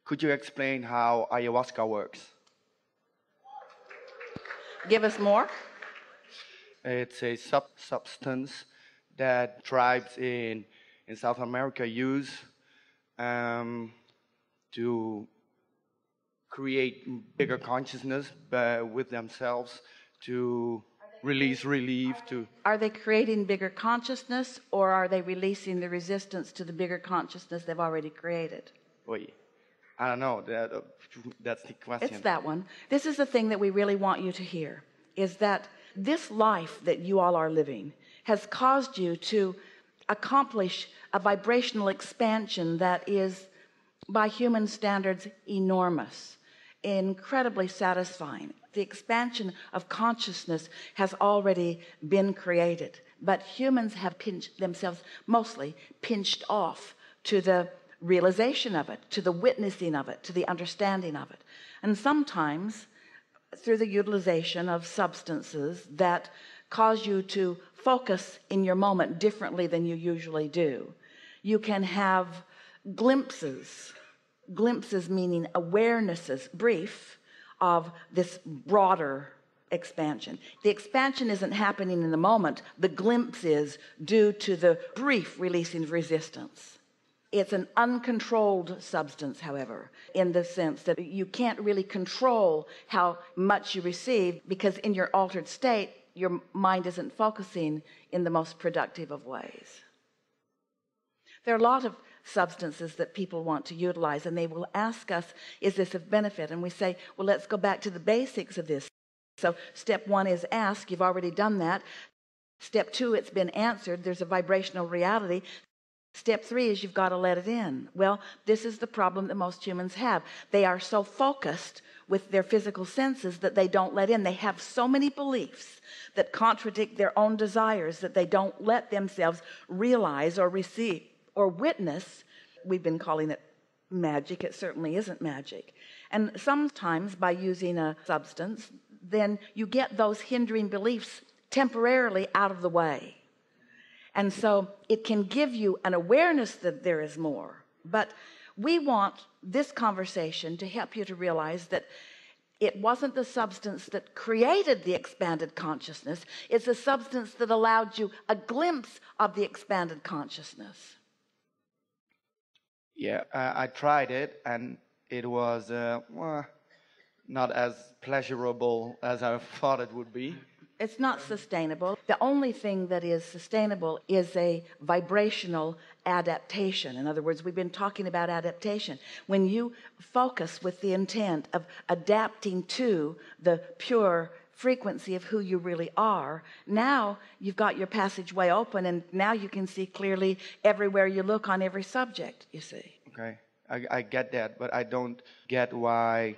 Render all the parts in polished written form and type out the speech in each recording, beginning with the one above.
Could you explain how ayahuasca works? Give us more. It's a substance that tribes in South America use to create bigger consciousness with themselves, to release relief. To Are they creating bigger consciousness, or are they releasing the resistance to the bigger consciousness they've already created? Wait, I don't know. That's the question. It's that one. This is the thing that we really want you to hear, is that this life that you all are living has caused you to accomplish a vibrational expansion that is, by human standards, enormous, incredibly satisfying. The expansion of consciousness has already been created, but humans have pinched themselves, mostly pinched off to the realization of it, to the witnessing of it, to the understanding of it. And sometimes through the utilization of substances that cause you to focus in your moment differently than you usually do, you can have glimpses meaning awarenesses, brief, of this broader expansion. The expansion isn't happening in the moment. The glimpse is due to the brief releasing of resistance. It's an uncontrolled substance, however, in the sense that you can't really control how much you receive, because in your altered state your mind isn't focusing in the most productive of ways. There are a lot of substances that people want to utilize, and they will ask us, is this of benefit? And we say, well, let's go back to the basics of this. So step one is ask. You've already done that. Step two, it's been answered. There's a vibrational reality. Step three is you've got to let it in. Well, this is the problem that most humans have. They are so focused with their physical senses that they don't let in. They have so many beliefs that contradict their own desires that they don't let themselves realize or receive or witness. We've been calling it magic. It certainly isn't magic. And sometimes by using a substance, then you get those hindering beliefs temporarily out of the way. And so it can give you an awareness that there is more. But we want this conversation to help you to realize that it wasn't the substance that created the expanded consciousness. It's a substance that allowed you a glimpse of the expanded consciousness. Yeah, I tried it, and it was not as pleasurable as I thought it would be. It's not sustainable. The only thing that is sustainable is a vibrational adaptation. In other words, we've been talking about adaptation. When you focus with the intent of adapting to the pure frequency of who you really are, now you've got your passageway open, and now you can see clearly everywhere you look on every subject, you see. Okay, I get that, but I don't get why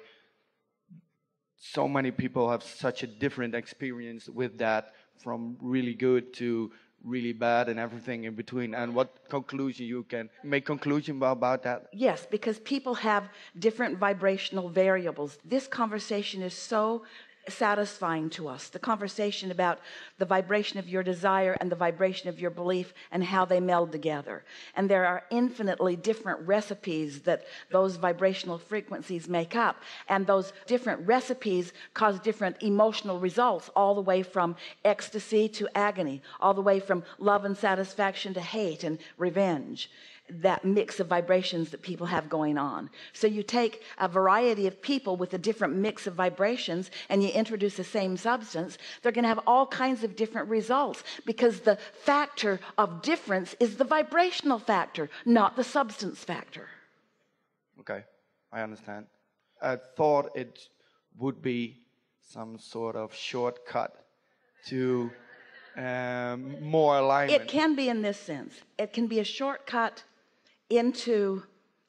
so many people have such a different experience with that, from really good to really bad and everything in between. And what conclusion you can make conclusion about that? Yes, because people have different vibrational variables. This conversation is so satisfying to us, the conversation about the vibration of your desire and the vibration of your belief and how they meld together. And there are infinitely different recipes that those vibrational frequencies make up, and those different recipes cause different emotional results, all the way from ecstasy to agony, all the way from love and satisfaction to hate and revenge. That mix of vibrations that people have going on. So you take a variety of people with a different mix of vibrations and you introduce the same substance, they're going to have all kinds of different results, because the factor of difference is the vibrational factor, not the substance factor. Okay, I understand. I thought it would be some sort of shortcut to more alignment. It can be in this sense. It can be a shortcut into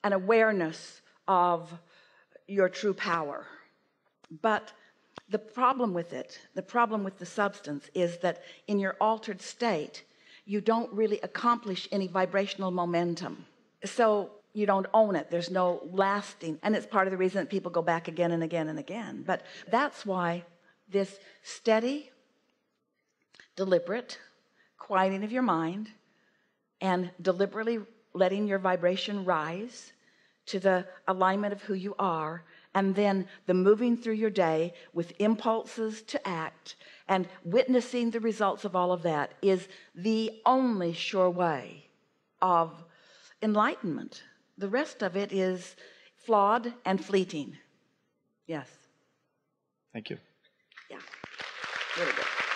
an awareness of your true power. But the problem with it, the problem with the substance, is that in your altered state, you don't really accomplish any vibrational momentum. So you don't own it. There's no lasting. And it's part of the reason that people go back again and again and again. But that's why this steady, deliberate quieting of your mind and deliberately letting your vibration rise to the alignment of who you are, and then the moving through your day with impulses to act and witnessing the results of all of that is the only sure way of enlightenment. The rest of it is flawed and fleeting. Yes. Thank you. Yeah. Really good.